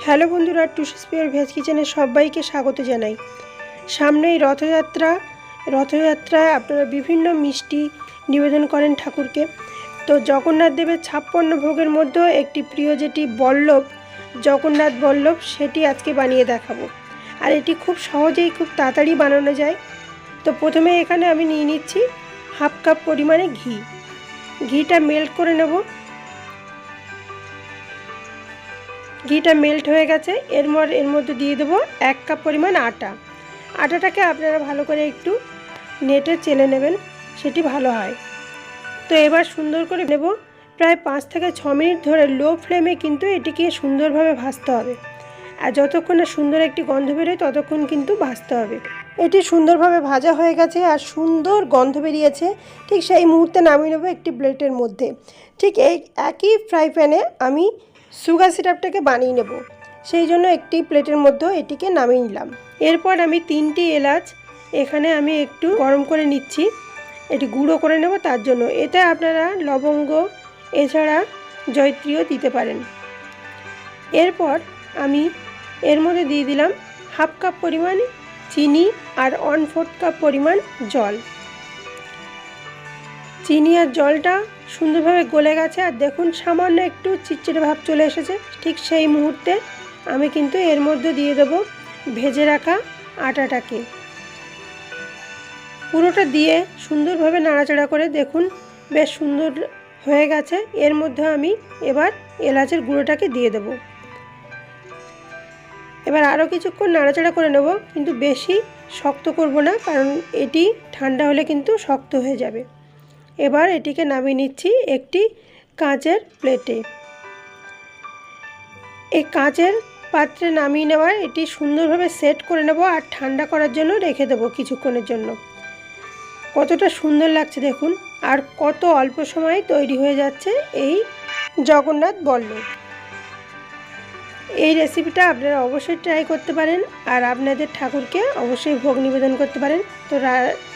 Hello বন্ধুরা, টুসিস veg কিচেনে সবাইকে স্বাগত জানাই। সামনেই রথযাত্রায় আপনারা বিভিন্ন মিষ্টি নিবেদন করেন ঠাকুরকে। তো জগন্নাথ দেবের 56 ভোগের মধ্যেও একটি প্রিয় যেটি বল্লভ, জগন্নাথ বল্লভ, সেটি আজকে বানিয়ে দেখাবো। আর এটি খুব সহজেই খুব তাড়াতাড়ি বানানো যায়। তো প্রথমে এখানে আমি নিয়ে নিচ্ছি হাফ কাপ পরিমাণে ঘিটা মেল্ট করে নেব। ঘিটা মেল্ট হয়ে গেছে। এর মধ্যে দিয়ে দেবো 1 কাপ পরিমাণ আটাটাকে আপনারা ভালো করে একটু নেটে চেলে নেবেন, সেটি ভালো হয়। তো এবার সুন্দর করে নেব। প্রায় 5 থেকে 6 মিনিট ধরে লো ফ্লেমে কিন্তু এটিকে সুন্দরভাবে ভাজতে হবে। আর যতক্ষণ না সুন্দর একটি গন্ধ বেরোয় ততক্ষণ কিন্তু ভাজতে হবে। এটি সুন্দরভাবে ভাজা হয়ে গেছে আর সুন্দর গন্ধ বেরিয়েছে। ঠিক সেই মুহূর্তে নামিয়ে নেব একটি প্লেটের মধ্যে। ঠিক এই একই ফ্রাই প্যানে আমি সুগার সিরাপটাকে বানিয়ে নেব, সেই জন্য একটি প্লেটের মধ্যে এটিকে নামিয়ে নিলাম। এরপর আমি 3টি এলাচ এখানে আমি একটু গরম করে নিচ্ছি, এটি গুঁড়ো করে নেব। তার জন্য এতে আপনারা লবঙ্গ এছাড়া জয়ত্রীও দিতে পারেন। এরপর আমি এর মধ্যে দিয়ে দিলাম হাফ কাপ পরিমাণ চিনি আর 1/4 কাপ পরিমাণ জল। চিনি আর জলটা সুন্দরভাবে গলে গেছে আর দেখুন সামান্য একটু চিটচিটে ভাব চলে এসেছে। ঠিক সেই মুহূর্তে আমি কিন্তু এর মধ্যে দিয়ে দেবো ভেজে রাখা আটাটাকে। পুরোটা দিয়ে সুন্দরভাবে নাড়াচাড়া করে দেখুন বেশ সুন্দর হয়ে গেছে। এর মধ্যে আমি এবার এলাচের গুঁড়োটাকে দিয়ে দেব। এবার আরও কিছুক্ষণ নাড়াচাড়া করে নেব, কিন্তু বেশি শক্ত করব না, কারণ এটি ঠান্ডা হলে কিন্তু শক্ত হয়ে যাবে। এবার এটিকে নামিয়ে নিচ্ছি একটি কাঁচের প্লেটে। এই কাঁচের পাত্রে নামিয়ে নেওয়ার এটি সুন্দরভাবে সেট করে নেব আর ঠান্ডা করার জন্য রেখে দেবো কিছুক্ষণের জন্য। কতটা সুন্দর লাগছে দেখুন, আর কত অল্প সময়ে তৈরি হয়ে যাচ্ছে এই জগন্নাথ বল্লভ। এই রেসিপিটা আপনারা অবশ্যই ট্রাই করতে পারেন আর আপনাদের ঠাকুরকে অবশ্যই ভোগ নিবেদন করতে পারেন। তো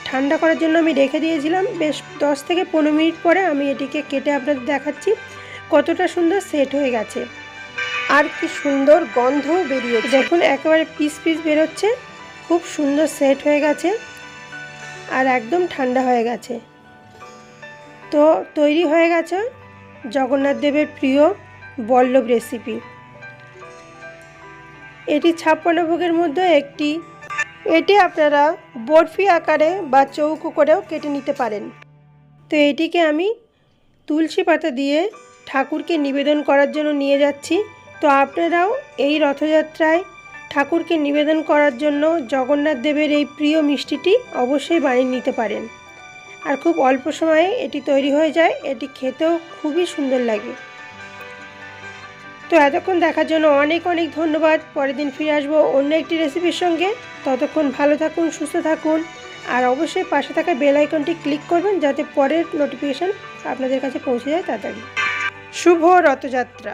ঠান্ডা করার জন্য আমি রেখে দিয়েছিলাম। বেশ 10 থেকে 15 মিনিট পরে আমি এটিকে কেটে আপনাদের দেখাচ্ছি কতটা সুন্দর সেট হয়ে গেছে আর কি সুন্দর গন্ধ বেরিয়েছে। দেখুন একেবারে পিস পিস বেরোচ্ছে, খুব সুন্দর সেট হয়ে গেছে আর একদম ঠান্ডা হয়ে গেছে। তো তৈরি হয়ে গেছে জগন্নাথ দেবের প্রিয় বল্লভ রেসিপি। এটি 56 ভোগের মধ্যে একটি। এটি আপনারা বরফি আকারে বা চৌকো করেও কেটে নিতে পারেন। তো এটিকে আমি তুলসী পাতা দিয়ে ঠাকুরকে নিবেদন করার জন্য নিয়ে যাচ্ছি। তো আপনারাও এই রথযাত্রায় ঠাকুরকে নিবেদন করার জন্য জগন্নাথ দেবের এই প্রিয় মিষ্টিটি অবশ্যই বানিয়ে নিতে পারেন। আর খুব অল্প সময়ে এটি তৈরি হয়ে যায়, এটি খেতেও খুবই সুন্দর লাগে। তো এতক্ষণ দেখার জন্য অনেক অনেক ধন্যবাদ। পরের দিন ফিরে আসবো অন্য একটি রেসিপির সঙ্গে। ততক্ষণ ভালো থাকুন, সুস্থ থাকুন আর অবশ্যই পাশে থাকা বেল আইকনটি ক্লিক করবেন যাতে পরের নোটিফিকেশান আপনাদের কাছে পৌঁছে যায় তাড়াতাড়ি। শুভ রথযাত্রা।